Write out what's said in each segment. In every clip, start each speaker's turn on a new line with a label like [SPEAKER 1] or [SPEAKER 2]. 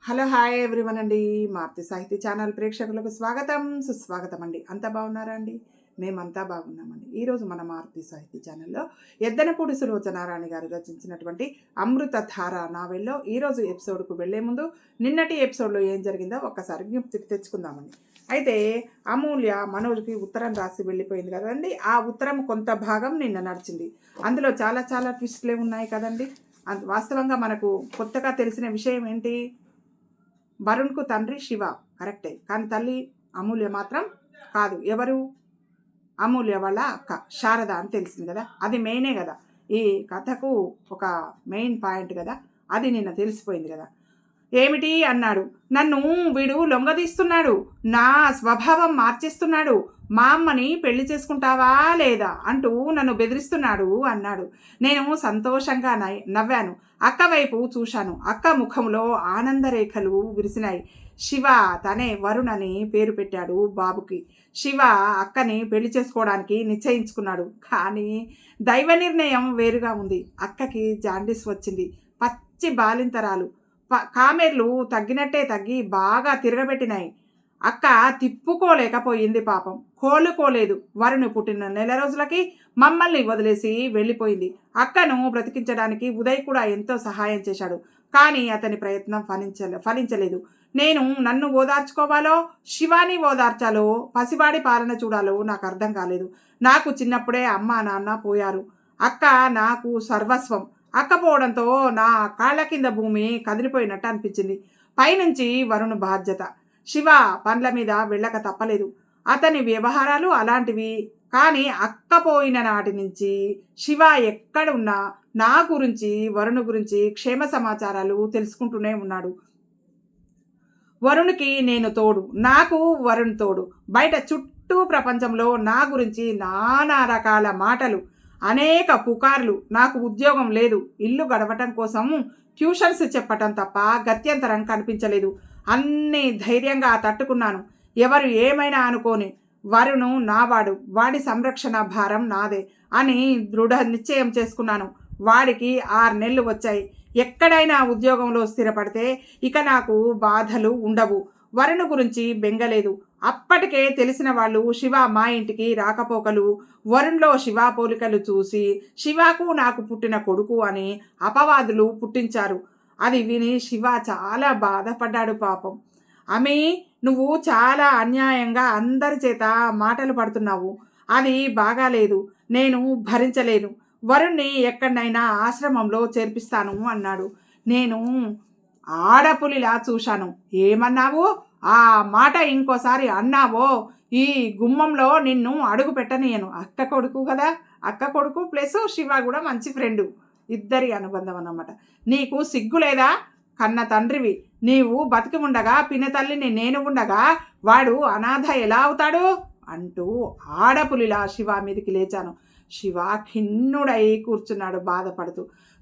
[SPEAKER 1] Hello hi everyone అండి. మారుతి సాహితీ channel ప్రేక్షకులకు స్వాగతం సుస్వాగతం అండి. అంతా బాగున్నారా అండి? మేమంతా బాగున్నామండి. ఈరోజు మన మారుతి సాహితీ ఛానల్లో ఎద్దనపూడి సులోచనారాణి గారు రచించినటువంటి అమృతధార నావెల్లో ఈరోజు ఎపిసోడ్కు వెళ్లే ముందు నిన్నటి ఎపిసోడ్లో ఏం జరిగిందో ఒక్కసారి జ్ఞప్తికి తెచ్చుకుందామండి. అయితే అమూల్య మనోజ్కి ఉత్తరం రాసి వెళ్ళిపోయింది కదండి. ఆ ఉత్తరం కొంత భాగం నిన్న నడిచింది. అందులో చాలా చాలా ట్విస్ట్లే ఉన్నాయి కదండి. వాస్తవంగా మనకు కొత్తగా తెలిసిన విషయం ఏంటి? వరుణ్కు తండ్రి శివ, కరెక్టే. కానీ తల్లి అమూల్య మాత్రం కాదు. ఎవరు? అమూల్య వాళ్ళ అక్క శారద అని తెలిసింది కదా. అది మెయినే కదా, ఈ కథకు ఒక మెయిన్ పాయింట్ కదా. అది నిన్న తెలిసిపోయింది కదా. ఏమిటి అన్నాడు. నన్ను వీడు లొంగదీస్తున్నాడు, నా స్వభావం మార్చేస్తున్నాడు, మా అమ్మని పెళ్లి చేసుకుంటావా లేదా అంటూ నన్ను బెదిరిస్తున్నాడు అన్నాడు. నేను సంతోషంగా నవ్వాను. అక్క వైపు చూశాను. అక్క ముఖంలో ఆనందరేఖలు విరిసినాయి. శివ, తనే వరుణ్ అని పేరు పెట్టాడు బాబుకి. శివ అక్కని పెళ్లి చేసుకోవడానికి నిశ్చయించుకున్నాడు. కానీ దైవ నిర్ణయం వేరుగా ఉంది. అక్కకి జాండీస్ వచ్చింది. పచ్చి బాలింతరాలు. కామెర్లు తగ్గినట్టే తగ్గి బాగా తిరగబెట్టినాయి. అక్క తిప్పుకోలేకపోయింది పాపం. కోలుకోలేదు. వరుణ్ పుట్టిన నెల రోజులకి మమ్మల్ని వదిలేసి వెళ్ళిపోయింది. అక్కను బ్రతికించడానికి ఉదయ్ కూడా ఎంతో సహాయం చేశాడు. కానీ అతని ప్రయత్నం ఫలించలేదు. నేను నన్ను ఓదార్చుకోవాలో శివాని ఓదార్చాలో, పసివాడి పాలన చూడాలో నాకు అర్థం కాలేదు. నాకు చిన్నప్పుడే అమ్మ నాన్న పోయారు. అక్క నాకు సర్వస్వం. అక్కపోవడంతో నా కాళ్ళ కింద భూమి కదిలిపోయినట్టు అనిపించింది. పైనుంచి వరుణ్ బాధ్యత. శివ పండ్ల మీద వెళ్ళక తప్పలేదు. అతని వ్యవహారాలు అలాంటివి. కానీ అక్కపోయిన నాటి నుంచి శివ ఎక్కడున్నా నా గురించి, వరుణ్ గురించి క్షేమ సమాచారాలు తెలుసుకుంటూనే ఉన్నాడు. వరుణ్కి నేను తోడు, నాకు వరుణ్ తోడు. బయట చుట్టూ ప్రపంచంలో నా గురించి నానా రకాల మాటలు, అనేక పుకార్లు. నాకు ఉద్యోగం లేదు. ఇల్లు గడవటం కోసం ట్యూషన్స్ చెప్పటం తప్ప గత్యంతరం కనిపించలేదు. అన్నీ ధైర్యంగా తట్టుకున్నాను. ఎవరు ఏమైనా అనుకోని. వరుణు నావాడు, వాడి సంరక్షణ భారం నాదే అని దృఢ నిశ్చయం చేసుకున్నాను. వాడికి 6 నెలలు వచ్చాయి. ఎక్కడైనా ఉద్యోగంలో స్థిరపడితే ఇక నాకు బాధలు ఉండవు. వరుణ్ గురించి బెంగలేదు. అప్పటికే తెలిసిన వాళ్ళు శివ మా ఇంటికి రాకపోకలు, వరుణ్లో శివ పోలికలు చూసి శివకు నాకు పుట్టిన కొడుకు అని అపవాదులు పుట్టించారు. అది విని శివ చాలా బాధపడ్డాడు పాపం. అమ్మి, నువ్వు చాలా అన్యాయంగా అందరి చేత మాటలు పడుతున్నావు. అది బాగాలేదు. నేను భరించలేను. వరుణ్ణి ఎక్కడైనా ఆశ్రమంలో చేర్పిస్తాను అన్నాడు. నేను ఆడపులిలా చూశాను. ఏమన్నావు? ఆ మాట ఇంకోసారి అన్నావో ఈ గుమ్మంలో నిన్ను అడుగు పెట్టనీయను. అక్క కొడుకు కదా, అక్క కొడుకు ప్లస్ శివ కూడా మంచి ఫ్రెండు. ఇద్దరి అనుబంధం అన్నమాట. నీకు సిగ్గు లేదా? కన్న తండ్రివి నీవు బతికి ఉండగా, పినతల్లిని నేను ఉండగా వాడు అనాథ ఎలా అవుతాడు అంటూ ఆడపులిలా శివ మీదకి లేచాను. శివ ఖిన్నుడై కూర్చున్నాడు బాధపడుతూ.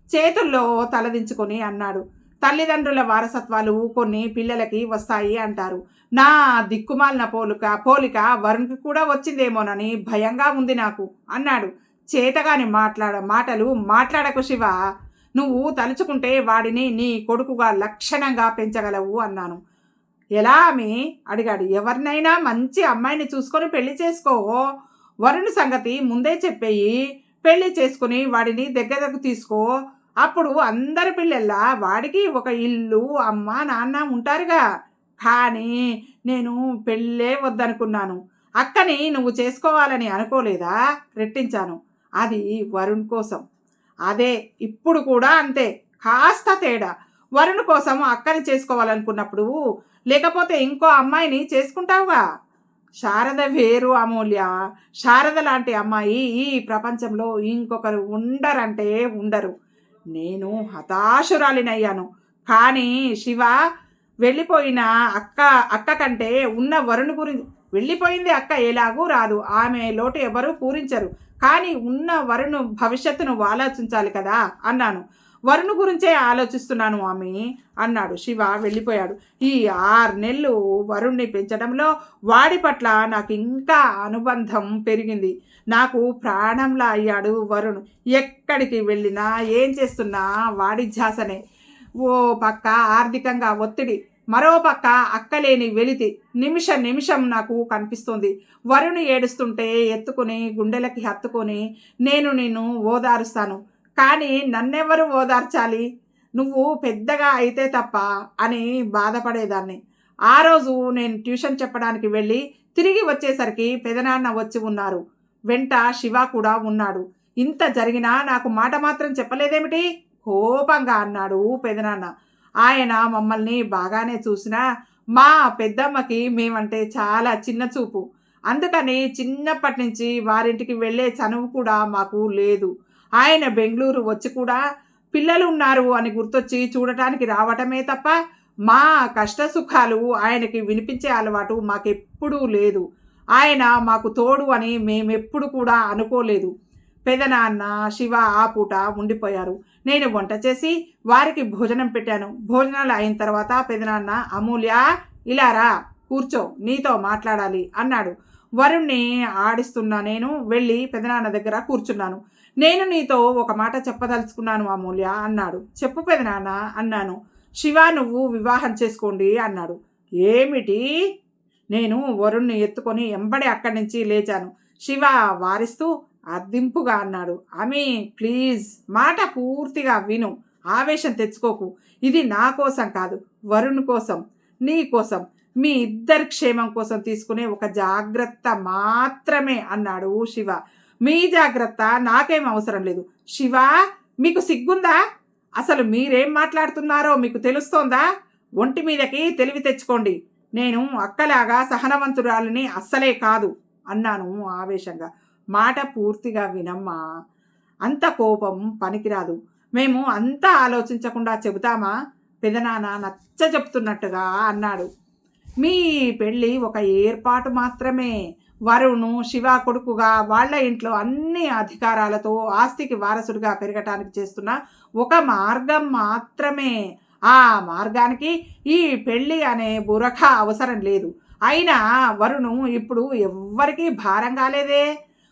[SPEAKER 1] చేతుల్లో తలదించుకొని అన్నాడు. తల్లిదండ్రుల వారసత్వాలు కొన్ని పిల్లలకి వస్తాయి అంటారు. నా దిక్కుమాలిన పోలిక వరుణ్కి కూడా వచ్చిందేమోనని భయంగా ఉంది నాకు అన్నాడు. చేతగాని మాటలు మాట్లాడకు శివ. నువ్వు తలుచుకుంటే వాడిని నీ కొడుకుగా లక్షణంగా పెంచగలవు అన్నాను. ఎలా అని అడిగాడు. ఎవరినైనా మంచి అమ్మాయిని చూసుకొని పెళ్లి చేసుకో. వరుణ్ సంగతి ముందే చెప్పేయి. పెళ్లి చేసుకుని వాడిని దగ్గరకు తీసుకో. అప్పుడు అందరి పిల్లల్లా వాడికి ఒక ఇల్లు, అమ్మ నాన్న ఉంటారుగా. కానీ నేను పెళ్ళే వద్దనుకున్నాను. అక్కని నువ్వు చేసుకోవాలని అనుకోలేదా? రెట్టించాను. అది వరుణ్ కోసం. అదే ఇప్పుడు కూడా అంతే, కాస్త తేడా. వరుణ్ కోసం అక్కని చేసుకోవాలనుకున్నప్పుడు లేకపోతే ఇంకో అమ్మాయిని చేసుకుంటావుగా. శారద వేరు అమూల్య. శారద లాంటి అమ్మాయి ఈ ప్రపంచంలో ఇంకొకరు ఉండరంటే ఉండరు. నేను హతాశురాలినయ్యాను. కానీ శివ వెళ్ళిపోయిన అక్క కంటే ఉన్న వరుణ్ గురించి, వెళ్ళిపోయింది అక్క ఎలాగూ రాదు, ఆమె లోటు ఎవరూ పూరించరు. కానీ ఉన్న వరుణ్ భవిష్యత్తును ఆలోచించాలి కదా అన్నాను. వరుణ్ గురించే ఆలోచిస్తున్నాను ఆమె అన్నాడు. శివ వెళ్ళిపోయాడు. ఈ 6 నెలలు వరుణ్ణి పెంచడంలో వాడి పట్ల నాకు ఇంకా అనుబంధం పెరిగింది. నాకు ప్రాణంలా అయ్యాడు వరుణ్. ఎక్కడికి వెళ్ళినా ఏం చేస్తున్నా వాడి ధ్యాసనే. ఓ పక్క ఆర్థికంగా ఒత్తిడి, మరోపక్క అక్కలేని వెలితి నిమిషం నిమిషం నాకు కనిపిస్తుంది. వరుణ్ ఏడుస్తుంటే ఎత్తుకుని గుండెలకి హత్తుకొని నేను నిన్ను ఓదారుస్తాను, కానీ నన్నెవరు ఓదార్చాలి, నువ్వు పెద్దగా అయితే తప్ప అని బాధపడేదాన్ని. ఆ రోజు నేను ట్యూషన్ చెప్పడానికి వెళ్ళి తిరిగి వచ్చేసరికి పెదనాన్న వచ్చి ఉన్నారు. వెంట శివ కూడా ఉన్నాడు. ఇంత జరిగినా నాకు మాట మాత్రం చెప్పలేదేమిటి, కోపంగా అన్నాడు పెదనాన్న. ఆయన మమ్మల్ని బాగానే చూసినా మా పెద్దమ్మకి మేమంటే చాలా చిన్న చూపు. అందుకని చిన్నప్పటి నుంచి వారింటికి వెళ్ళే చనువు కూడా మాకు లేదు. ఆయన బెంగళూరు వచ్చి కూడా పిల్లలు ఉన్నారు అని గుర్తొచ్చి చూడటానికి రావటమే తప్ప మా కష్టసుఖాలు ఆయనకి వినిపించే అలవాటు మాకెప్పుడూ లేదు. ఆయన మాకు తోడు అని మేమెప్పుడు కూడా అనుకోలేదు. పెదనాన్న శివ ఆ పూట ఉండిపోయారు. నేను వంట చేసి వారికి భోజనం పెట్టాను. భోజనాలు అయిన తర్వాత పెదనాన్న, అమూల్య ఇలా రా, కూర్చో, నీతో మాట్లాడాలి అన్నాడు. వరుణ్ణి ఆడిస్తున్నా నేను వెళ్ళి పెదనాన్న దగ్గర కూర్చున్నాను. నేను నీతో ఒక మాట చెప్పదలుచుకున్నాను అమూల్య అన్నాడు. చెప్పు పెదనాన్న అన్నాను. శివ నువ్వు వివాహం చేసుకోండి అన్నాడు. ఏమిటి? నేను వరుణ్ణి ఎత్తుకొని ఎంబడి అక్కడి నుంచి లేచాను. శివ వారిస్తూ అద్దింపుగా అన్నాడు. అమీ ప్లీజ్, మాట పూర్తిగా విను, ఆవేశం తెచ్చుకోకు. ఇది నా కోసం కాదు, వరుణ్ కోసం, నీ కోసం, మీ ఇద్దరి క్షేమం కోసం తీసుకునే ఒక జాగ్రత్త మాత్రమే అన్నాడు శివ. మీ జాగ్రత్త నాకేం అవసరం లేదు. శివ మీకు సిగ్గుందా? అసలు మీరేం మాట్లాడుతున్నారో మీకు తెలుస్తోందా? ఒంటి మీదకి తెలివి తెచ్చుకోండి. నేను అక్కలాగా సహనవంతురాలని అస్సలే కాదు అన్నాను ఆవేశంగా. మాట పూర్తిగా వినమ్మా, అంత కోపం పనికిరాదు. మేము అంతా ఆలోచించకుండా చెబుతామా? పెదనాన్న నచ్చ చెప్తున్నట్టుగా అన్నాడు. మీ పెళ్ళి ఒక ఏర్పాటు మాత్రమే. వరుణు శివ కొడుకుగా వాళ్ళ ఇంట్లో అన్ని అధికారాలతో ఆస్తికి వారసుడిగా పెరగటానికి చేస్తున్న ఒక మార్గం మాత్రమే. ఆ మార్గానికి ఈ పెళ్ళి అనే బురఖ అవసరం లేదు. అయినా వరుణు ఇప్పుడు ఎవ్వరికీ భారం కాలేదే.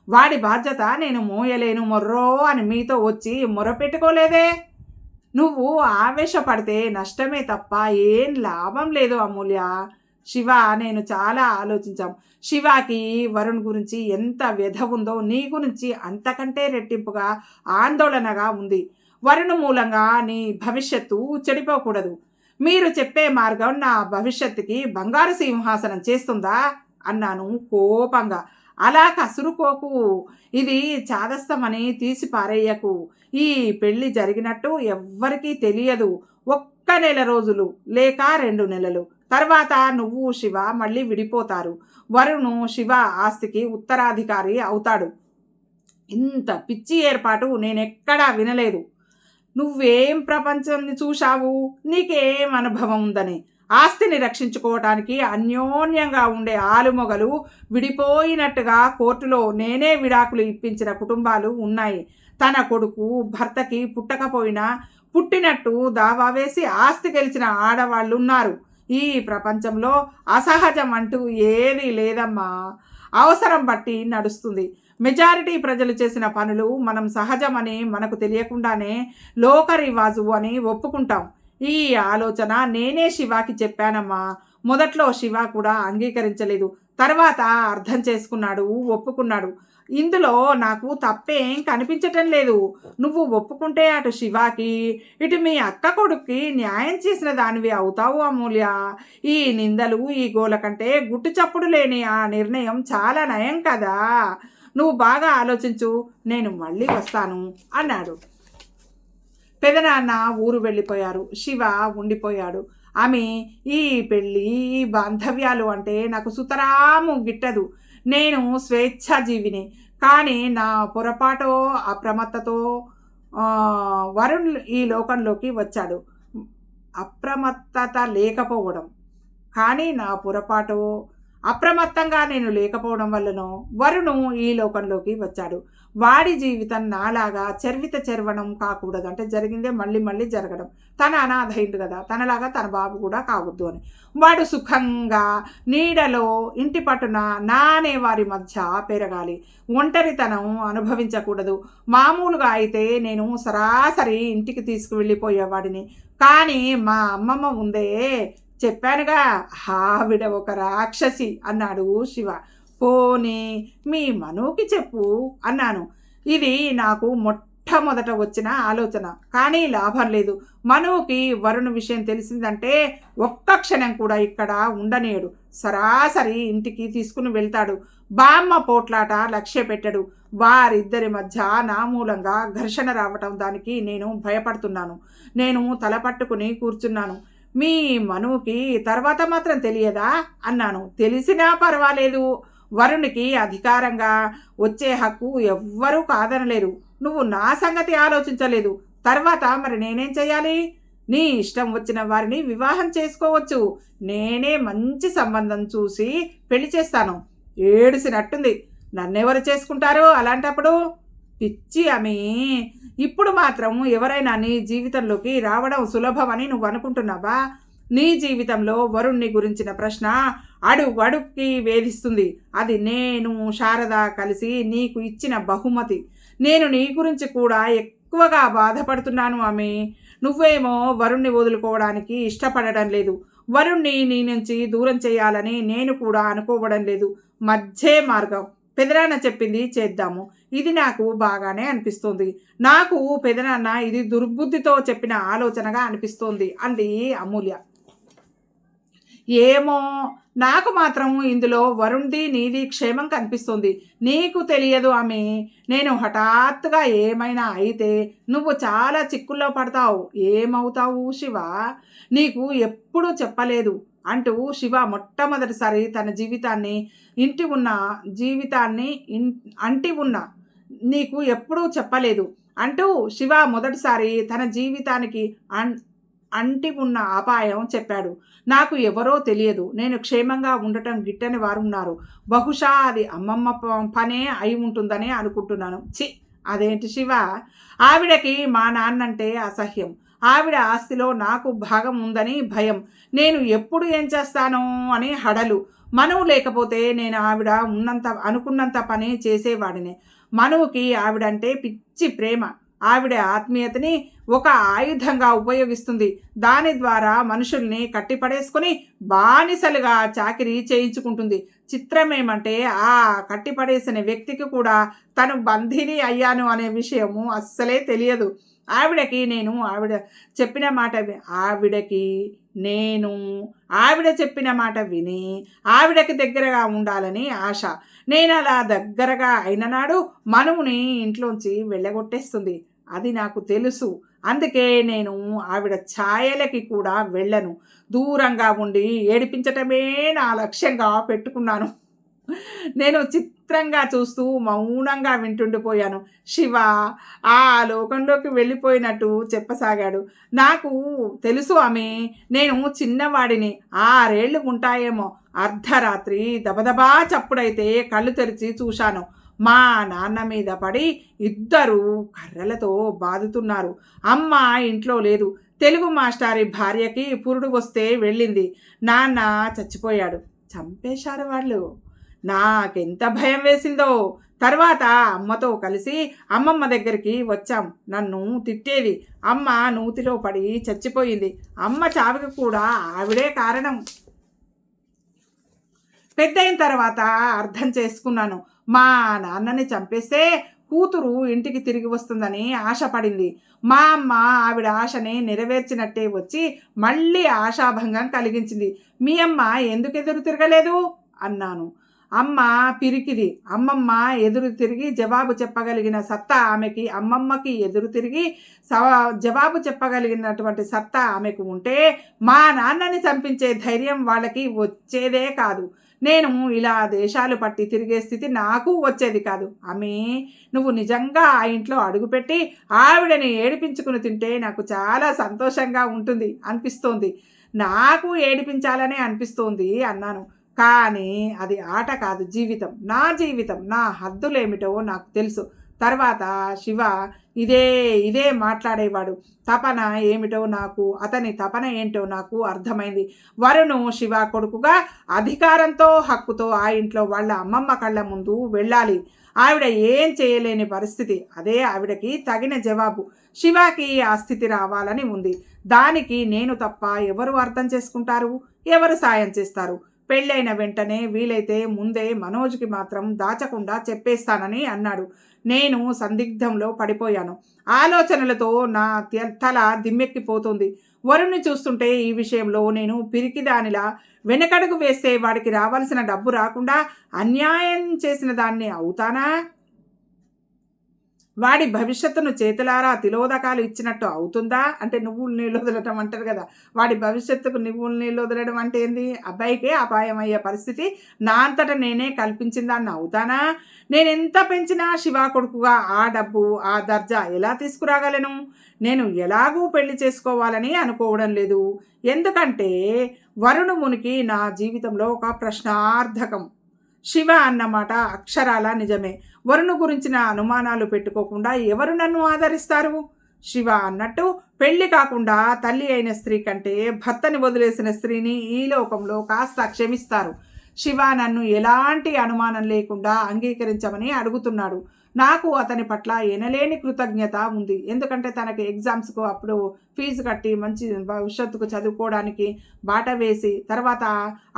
[SPEAKER 1] వాడి బాధ్యత నేను మోయలేను మొర్రో అని మీతో వచ్చి మొరపెట్టుకోలేదే. నువ్వు ఆవేశపడితే నష్టమే తప్ప ఏం లాభం లేదు అమూల్య. శివ నేను చాలా ఆలోచించాం. శివాకి వరుణ్ గురించి ఎంత వ్యధ ఉందో నీ గురించి అంతకంటే రెట్టింపుగా ఆందోళనగా ఉంది. వరుణ్ మూలంగా నీ భవిష్యత్తు చెడిపోకూడదు. మీరు చెప్పే మార్గం నా భవిష్యత్తుకి బంగారు సింహాసనం చేస్తుందా అన్నాను కోపంగా. అలా కసురుకోకు, ఇది చాదస్తమని తీసి పారేయకు. ఈ పెళ్ళి జరిగినట్టు ఎవ్వరికీ తెలియదు. ఒక్క నెల రోజులు లేక 2 నెలలు తర్వాత నువ్వు శివ మళ్ళీ విడిపోతారు. వరుణు శివ ఆస్తికి ఉత్తరాధికారి అవుతాడు. ఇంత పిచ్చి ఏర్పాటు నేనెక్కడా వినలేదు. నువ్వేం ప్రపంచాన్ని చూశావు? నీకేం అనుభవం ఉందని? ఆస్తిని రక్షించుకోవటానికి అన్యోన్యంగా ఉండే ఆలుమొగలు విడిపోయినట్టుగా కోర్టులో నేనే విడాకులు ఇప్పించిన కుటుంబాలు ఉన్నాయి. తన కొడుకు భర్తకి పుట్టకపోయినా పుట్టినట్టు దావా వేసి ఆస్తి గెలిచిన ఆడవాళ్ళు ఉన్నారు. ఈ ప్రపంచంలో అసహజం అంటూ ఏదీ లేదమ్మా. అవసరం బట్టి నడుస్తుంది. మెజారిటీ ప్రజలు చేసిన పనులు మనం సహజమని మనకు తెలియకుండానే లోక రివాజు అని ఒప్పుకుంటాం. ఈ ఆలోచన నేనే శివాకి చెప్పానమ్మా. మొదట్లో శివ కూడా అంగీకరించలేదు. తర్వాత అర్థం చేసుకున్నాడు, ఒప్పుకున్నాడు. ఇందులో నాకు తప్పేం కనిపించటం లేదు. నువ్వు ఒప్పుకుంటే అటు శివాకి ఇటు మీ అక్క కొడుక్కి న్యాయం చేసిన దానివి అవుతావు అమూల్య. ఈ నిందలు ఈ గోల కంటే గుట్టు చప్పుడు లేని ఆ నిర్ణయం చాలా నయం కదా. నువ్వు బాగా ఆలోచించు, నేను మళ్ళీ వస్తాను అన్నాడు. పెదనాన్న ఊరు వెళ్ళిపోయారు. శివ ఉండిపోయాడు. ఆమె ఈ పెళ్ళి ఈ బాంధవ్యాలు అంటే నాకు సుతరాము గిట్టదు. నేను స్వేచ్ఛాజీవిని. కానీ నా పొరపాటో అప్రమత్తతో వరుణ్ ఈ లోకంలోకి వచ్చాడు. అప్రమత్తత లేకపోవడం కానీ నా పొరపాటో అప్రమత్తంగా నేను లేకపోవడం వల్లనో వరుణు ఈ లోకంలోకి వచ్చాడు. వాడి జీవితం నాలాగా చర్వణం కాకూడదు. అంటే జరిగిందే మళ్ళీ మళ్ళీ జరగడం. తన అనాథైండు కదా, తనలాగా తన బాబు కూడా కావద్దు అని. వాడు సుఖంగా నీడలో ఇంటి పట్టున నానే వారి మధ్య పెరగాలి. ఒంటరితనం అనుభవించకూడదు. మామూలుగా అయితే నేను సరాసరి ఇంటికి తీసుకువెళ్ళిపోయేవాడిని. కానీ మా అమ్మమ్మ ఉందే, చెప్పానుగా, ఆవిడ ఒక రాక్షసి అన్నాడు శివ. పోనీ మీ మనుకి చెప్పు అన్నాను. ఇది నాకు మొట్టమొదట వచ్చిన ఆలోచన, కానీ లాభం లేదు. మనుకి వరుణ్ విషయం తెలిసిందంటే ఒక్క క్షణం కూడా ఇక్కడ ఉండనేడు. సరాసరి ఇంటికి తీసుకుని వెళ్తాడు. బామ్మ పోట్లాట లక్ష్య పెట్టడు. వారిద్దరి మధ్య నా మూలంగా ఘర్షణ రావటం దానికి నేను భయపడుతున్నాను. నేను తల పట్టుకుని కూర్చున్నాను. మీ మనుకి తర్వాత మాత్రం తెలియదా అన్నాను. తెలిసినా పర్వాలేదు, వరుణికి అధికారంగా వచ్చే హక్కు ఎవ్వరూ కాదనలేరు. నువ్వు నా సంగతి ఆలోచించలేదు. తర్వాత మరి నేనేం చెయ్యాలి? నీ ఇష్టం వచ్చిన వారిని వివాహం చేసుకోవచ్చు. నేనే మంచి సంబంధం చూసి పెళ్లి చేస్తాను. ఏడిసినట్టుంది. నన్నెవరు చేసుకుంటారు అలాంటప్పుడు? పిచ్చి ఆమె. ఇప్పుడు మాత్రం ఎవరైనా నీ జీవితంలోకి రావడం సులభమని నువ్వు అనుకుంటున్నావా? నీ జీవితంలో వరుణ్ణి గురించిన ప్రశ్న అడుగుకి వేధిస్తుంది. అది నేను శారద కలిసి నీకు ఇచ్చిన బహుమతి. నేను నీ గురించి కూడా ఎక్కువగా బాధపడుతున్నాను ఆమె. నువ్వేమో వరుణ్ణి వదులుకోవడానికి ఇష్టపడడం లేదు. వరుణ్ణి నీ నుంచి దూరం చేయాలని నేను కూడా అనుకోవడం లేదు. మధ్యే మార్గం. పెదనాన్న చెప్పింది చేద్దాము. ఇది నాకు బాగానే అనిపిస్తుంది. నాకు పెదనాన్న ఇది దుర్బుద్ధితో చెప్పిన ఆలోచనగా అనిపిస్తోంది అంది అమూల్య. ఏమో, నాకు మాత్రం ఇందులో వరుణ్ది నీది క్షేమం కనిపిస్తుంది. నీకు తెలియదు ఆమె. నేను హఠాత్తుగా ఏమైనా అయితే నువ్వు చాలా చిక్కుల్లో పడతావు. ఏమవుతావు శివ? నీకు ఎప్పుడూ చెప్పలేదు అంటూ శివ మొట్టమొదటిసారి తన జీవితాన్ని అంటి ఉన్న నీకు ఎప్పుడూ చెప్పలేదు అంటూ శివ మొదటిసారి తన జీవితానికి అంటి ఉన్న అపాయం చెప్పాడు. నాకు ఎవరో తెలియదు. నేను క్షేమంగా ఉండటం గిట్టని వారు ఉన్నారు. బహుశా అది అమ్మమ్మ పనే అయి ఉంటుందనే అనుకుంటున్నాను. అదేంటి శివ? ఆవిడకి మా నాన్నంటే అసహ్యం. ఆవిడ ఆస్తిలో నాకు భాగం ఉందని భయం. నేను ఎప్పుడు ఏం చేస్తానో అని హడలు. మనువు లేకపోతే నేను ఆవిడ అనుకున్నంత పని చేసేవాడినే. మనువుకి ఆవిడంటే పిచ్చి ప్రేమ. ఆవిడ ఆత్మీయతని ఒక ఆయుధంగా ఉపయోగిస్తుంది. దాని ద్వారా మనుషుల్ని కట్టిపడేసుకొని బానిసలుగా చాకిరీ చేయించుకుంటుంది. చిత్రమేమంటే ఆ కట్టిపడేసిన వ్యక్తికి కూడా తను బంధిని అయ్యాను అనే విషయము అస్సలే తెలియదు. ఆవిడ చెప్పిన మాట విని ఆవిడకి దగ్గరగా ఉండాలని ఆశ. నేను అలా దగ్గరగా అయిన నాడు మనువుని ఇంట్లోంచి వెళ్ళగొట్టేస్తుంది. అది నాకు తెలుసు. అందుకే నేను ఆవిడ ఛాయలకి కూడా వెళ్ళను. దూరంగా ఉండి ఏడిపించటమే నా లక్ష్యంగా పెట్టుకున్నాను. నేను చిత్రంగా చూస్తూ మౌనంగా వింటుండిపోయాను. శివ ఆ లోకంలోకి వెళ్ళిపోయినట్టు చెప్పసాగాడు. నాకు తెలుసు ఆమె. నేను చిన్నవాడిని. 6 ఏళ్ళు ఉంటాయేమో. అర్ధరాత్రి దబదబా చప్పుడైతే కళ్ళు తెరిచి చూశాను. మా నాన్న మీద పడి ఇద్దరు కర్రలతో బాదుతున్నారు. అమ్మ ఇంట్లో లేదు. తెలుగు మాస్టారి భార్యకి పురుడు వస్తే వెళ్ళింది. నాన్న చచ్చిపోయాడు. చంపేశారు వాళ్ళు. నాకెంత భయం వేసిందో. తర్వాత అమ్మతో కలిసి అమ్మమ్మ దగ్గరికి వచ్చాం. నన్ను తిట్టేది. అమ్మ నూతిలో పడి చచ్చిపోయింది. అమ్మ చావుకి కూడా ఆవిడే కారణం. పెద్దయిన తర్వాత అర్థం చేసుకున్నాను. మా నాన్నని చంపేస్తే కూతురు ఇంటికి తిరిగి వస్తుందని ఆశపడింది. మా అమ్మ ఆవిడ ఆశని నెరవేర్చినట్టే వచ్చి మళ్ళీ ఆశాభంగం కలిగించింది. మీ అమ్మ ఎందుకు ఎదురు తిరగలేదు అన్నాను. అమ్మ పిరికిది. అమ్మమ్మ ఎదురు తిరిగి జవాబు చెప్పగలిగిన సత్తా ఆమెకి, అమ్మమ్మకి ఎదురు తిరిగి జవాబు చెప్పగలిగినటువంటి సత్తా ఆమెకు ఉంటే మా నాన్నని చంపించే ధైర్యం వాళ్ళకి వచ్చేదే కాదు. నేను ఇలా దేశాలు పట్టి తిరిగే స్థితి నాకు వచ్చేది కాదు. ఆమె నువ్వు నిజంగా ఆ ఇంట్లో అడుగుపెట్టి ఆవిడని ఏడిపించుకుని తింటే నాకు చాలా సంతోషంగా అనిపిస్తోంది. నాకు ఏడిపించాలనే అనిపిస్తోంది అన్నాను. కానీ అది ఆట కాదు, జీవితం. నా హద్దులేమిటో నాకు తెలుసు. తర్వాత శివ ఇదే మాట్లాడేవాడు. తపన ఏమిటో నాకు, అతని తపన ఏంటో నాకు అర్థమైంది. వరుణు శివ కొడుకుగా అధికారంతో హక్కుతో ఆ ఇంట్లో వాళ్ళ అమ్మమ్మ కళ్ళ ముందు వెళ్ళాలి. ఆవిడ ఏం చేయలేని పరిస్థితి. అదే ఆవిడకి తగిన జవాబు. శివాకి ఆ స్థితి రావాలని ఉంది. దానికి నేను తప్ప ఎవరు అర్థం చేసుకుంటారు, ఎవరు సాయం చేస్తారు? పెళ్ళైన వెంటనే వీలైతే ముందే మనోజ్కి మాత్రం దాచకుండా చెప్పేస్తానని అన్నాడు. నేను సందిగ్ధంలో పడిపోయాను. ఆలోచనలతో నా తల దిమ్మెక్కిపోతుంది. వరుణ్ణి చూస్తుంటే ఈ విషయంలో నేను పిరికిదానిలా వెనకడుగు వేస్తే వాడికి రావాల్సిన డబ్బు రాకుండా అన్యాయం చేసిన దాన్ని అవుతానా? వాడి భవిష్యత్తును చేతులారా తిలోదకాలు ఇచ్చినట్టు అవుతుందా? అంటే నువ్వులు నీళ్ళు వదలటం అంటారు కదా, వాడి భవిష్యత్తుకు నువ్వులు నీళ్ళు వదలడం అంటే ఏంది? అబ్బాయికే అపాయం అయ్యే పరిస్థితి నా అంతటా నేనే కల్పించిందాన్ని అవుతానా? నేనెంత పెంచినా శివ కొడుకుగా ఆ డబ్బు ఆ దర్జా ఎలా తీసుకురాగలను? నేను ఎలాగూ పెళ్లి చేసుకోవాలని అనుకోవడం లేదు. ఎందుకంటే వరుణు మునికి నా జీవితంలో ఒక ప్రశ్నార్థకం. శివ అన్నమాట అక్షరాల నిజమే. వరుణు గురించిన అనుమానాలు పెట్టుకోకుండా ఎవరు నన్ను ఆదరిస్తారు? శివ అన్నట్టు పెళ్లి కాకుండా తల్లి అయిన స్త్రీ కంటే భర్తని వదిలేసిన స్త్రీని ఈ లోకంలో కాస్త క్షమిస్తారు. శివ నన్ను ఎలాంటి అనుమానం లేకుండా అంగీకరించమని అడుగుతున్నాడు. నాకు అతని పట్ల ఎనలేని కృతజ్ఞత ఉంది. ఎందుకంటే తనకి ఎగ్జామ్స్కు అప్పుడు ఫీజు కట్టి మంచి భవిష్యత్తుకు చదువుకోవడానికి బాట వేసి, తర్వాత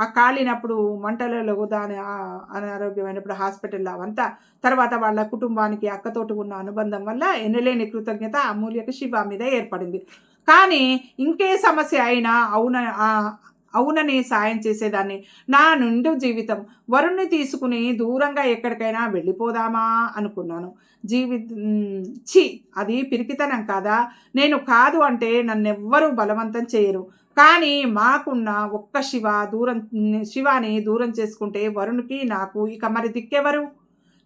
[SPEAKER 1] ఆ కాలినప్పుడు మంటలలో దాని అనారోగ్యమైనప్పుడు హాస్పిటల్లో అవంతా, తర్వాత వాళ్ళ కుటుంబానికి అక్కతోటి ఉన్న అనుబంధం వల్ల ఎనలేని కృతజ్ఞత అమూల్యకి శివ మీద ఏర్పడింది. కానీ ఇంకే సమస్య అయినా అవునని సాయం చేసేదాన్ని. నా నిండు జీవితం వరుణ్ణి తీసుకుని దూరంగా ఎక్కడికైనా వెళ్ళిపోదామా అనుకున్నాను. ఛీ, అది పిరికితనం కాదా? నేను కాదు అంటే నన్నెవ్వరూ బలవంతం చేయరు. కానీ మాకున్న ఒక్క శివాని దూరం చేసుకుంటే వరుణ్కి నాకు ఇక మరి దిక్కెవరు?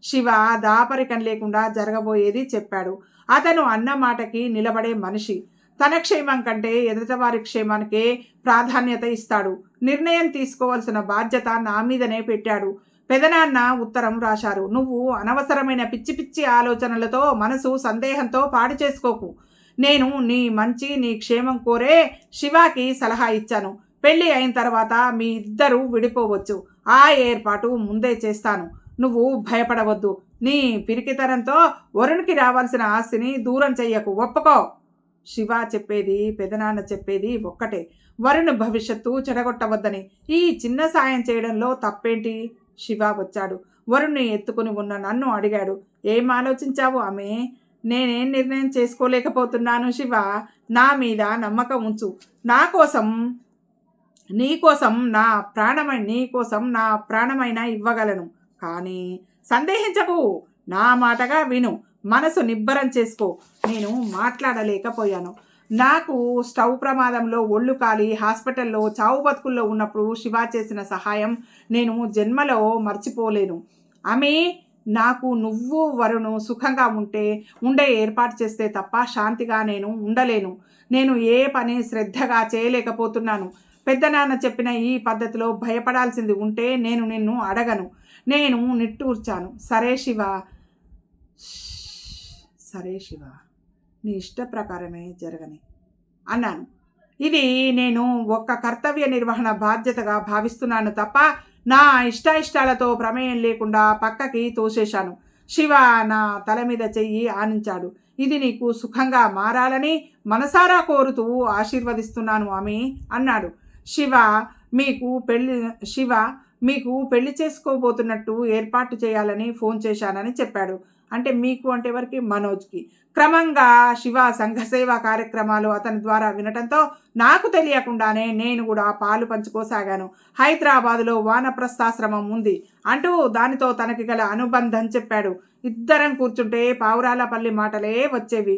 [SPEAKER 1] శివ దాపరికం లేకుండా జరగబోయేది చెప్పాడు. అతను అన్న మాటకి నిలబడే మనిషి. తన క్షేమం కంటే ఎదుటివారి క్షేమానికే ప్రాధాన్యత ఇస్తాడు. నిర్ణయం తీసుకోవాల్సిన బాధ్యత నా మీదనే పెట్టాడు. పెదనాన్న ఉత్తరం రాశారు. నువ్వు అనవసరమైన పిచ్చి పిచ్చి ఆలోచనలతో మనసు సందేహంతో పాడు చేసుకోకు. నేను నీ మంచి నీ క్షేమం కోరే శివాకి సలహా ఇచ్చాను. పెళ్ళి అయిన తర్వాత మీ ఇద్దరూ విడిపోవచ్చు. ఆ ఏర్పాటు ముందే చేస్తాను. నువ్వు భయపడవద్దు. నీ పిరికితనంతో వరుణ్కి రావాల్సిన ఆస్తిని దూరం చెయ్యకు. ఒప్పుకో. శివ చెప్పేది పెదనాన్న చెప్పేది ఒక్కటే, వరుణ్ భవిష్యత్తు చెడగొట్టవద్దని. ఈ చిన్న సాయం చేయడంలో తప్పేంటి? శివ వచ్చాడు. వరుణ్ణి ఎత్తుకుని ఉన్న నన్ను అడిగాడు. ఏం ఆలోచించావు ఆమె? నేనేం నిర్ణయం చేసుకోలేకపోతున్నాను శివ. నా మీద నమ్మకం ఉంచు. నీకోసం నా ప్రాణమైనా ఇవ్వగలను. కానీ సందేహించకు. నా మాటగా విను. మనసు నిబ్బరం చేసుకో. నేను మాట్లాడలేకపోయాను. నాకు స్టవ్ ప్రమాదంలో ఒళ్ళు కాలి హాస్పిటల్లో చావు బతుకుల్లో ఉన్నప్పుడు శివ చేసిన సహాయం నేను జన్మలో మర్చిపోలేను. ఆమె నాకు నువ్వు వరుణు సుఖంగా ఉండే ఏర్పాటు చేస్తే తప్ప శాంతిగా నేను ఉండలేను. నేను ఏ పని శ్రద్ధగా చేయలేకపోతున్నాను. పెద్దనాన్న చెప్పిన ఈ పద్ధతిలో భయపడాల్సింది ఉంటే నేను నిన్ను అడగను. నేను నిట్టూర్చాను. సరే శివ, నీ ఇష్ట ప్రకారమే జరగని అన్నాను. ఇది నేను ఒక కర్తవ్య నిర్వహణ బాధ్యతగా భావిస్తున్నాను తప్ప నా ఇష్టాలతో ప్రమేయం లేకుండా పక్కకి తోసేశాను. శివ నా తల మీద చెయ్యి ఆనించాడు. ఇది నీకు సుఖంగా మారాలని మనసారా కోరుతూ ఆశీర్వదిస్తున్నాను ఆమె అన్నాడు. శివ మీకు పెళ్లి చేసుకోబోతున్నట్టు ఏర్పాటు చేయాలని ఫోన్ చేశానని చెప్పాడు. అంటే మీకు అంటే ఎవరికి? మనోజ్కి. క్రమంగా శివ సంఘసేవా కార్యక్రమాలు అతని ద్వారా వినటంతో నాకు తెలియకుండానే నేను కూడా పాలు పంచుకోసాగాను. హైదరాబాదులో వానప్రస్థాశ్రమం ఉంది అంటూ దానితో తనకి గల అనుబంధం చెప్పాడు. ఇద్దరం కూర్చుంటే పావురాలపల్లి మాటలే వచ్చేవి.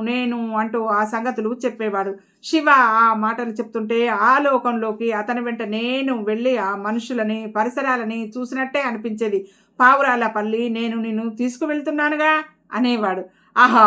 [SPEAKER 1] నేను అంటూ ఆ సంగతులు చెప్పేవాడు. శివ ఆ మాటలు చెప్తుంటే ఆ లోకంలోకి అతని వెంట నేను వెళ్ళి ఆ మనుషులని పరిసరాలని చూసినట్టే అనిపించేది. పావురాలపల్లి, నేను నిన్ను తీసుకువెళ్తున్నానుగా అనేవాడు. ఆహా,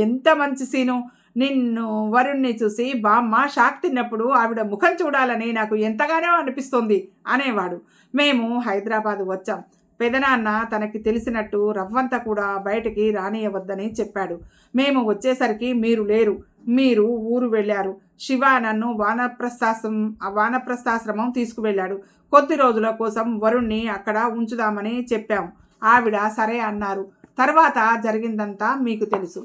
[SPEAKER 1] ఎంత మంచి సీను! నిన్ను వరుణ్ణి చూసి బామ్మ షాక్ తిన్నప్పుడు ఆవిడ ముఖం చూడాలని నాకు ఎంతగానో అనిపిస్తుంది అనేవాడు. మేము హైదరాబాద్ వచ్చాం. పెదనాన్న తనకి తెలిసినట్టు రవ్వంత కూడా బయటికి రానియవద్దని చెప్పాడు. మేము వచ్చేసరికి మీరు లేరు. మీరు ఊరు వెళ్ళారు. శివ నన్ను వానప్రస్థాశ్రమం తీసుకువెళ్ళాడు. కొద్ది రోజుల కోసం వరుణ్ణి అక్కడ ఉంచుదామని చెప్పాం. ఆవిడ సరే అన్నారు. తర్వాత జరిగిందంతా మీకు తెలుసు.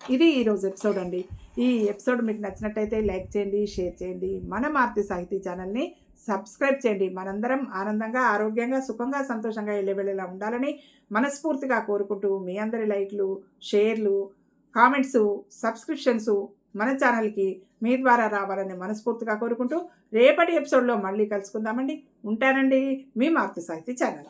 [SPEAKER 1] ఇది ఈరోజు ఎపిసోడ్ అండి. ఈ ఎపిసోడ్ మీకు నచ్చినట్టయితే లైక్ చేయండి, షేర్ చేయండి. మన మారుతి సాహితీ ఛానల్ని సబ్స్క్రైబ్ చేయండి. మనందరం ఆనందంగా, ఆరోగ్యంగా, సుఖంగా, సంతోషంగా ఎల్లవేళలా ఉండాలని మనస్ఫూర్తిగా కోరుకుంటూ మీ అందరి లైక్లు, షేర్లు, కామెంట్స్, సబ్స్క్రిప్షన్స్ మన ఛానల్కి మీ ద్వారా రావాలని మనస్ఫూర్తిగా కోరుకుంటూ రేపటి ఎపిసోడ్లో మళ్ళీ కలుసుకుందామండి. ఉంటానండి, మీ మారుతి సాహితీ ఛానల్.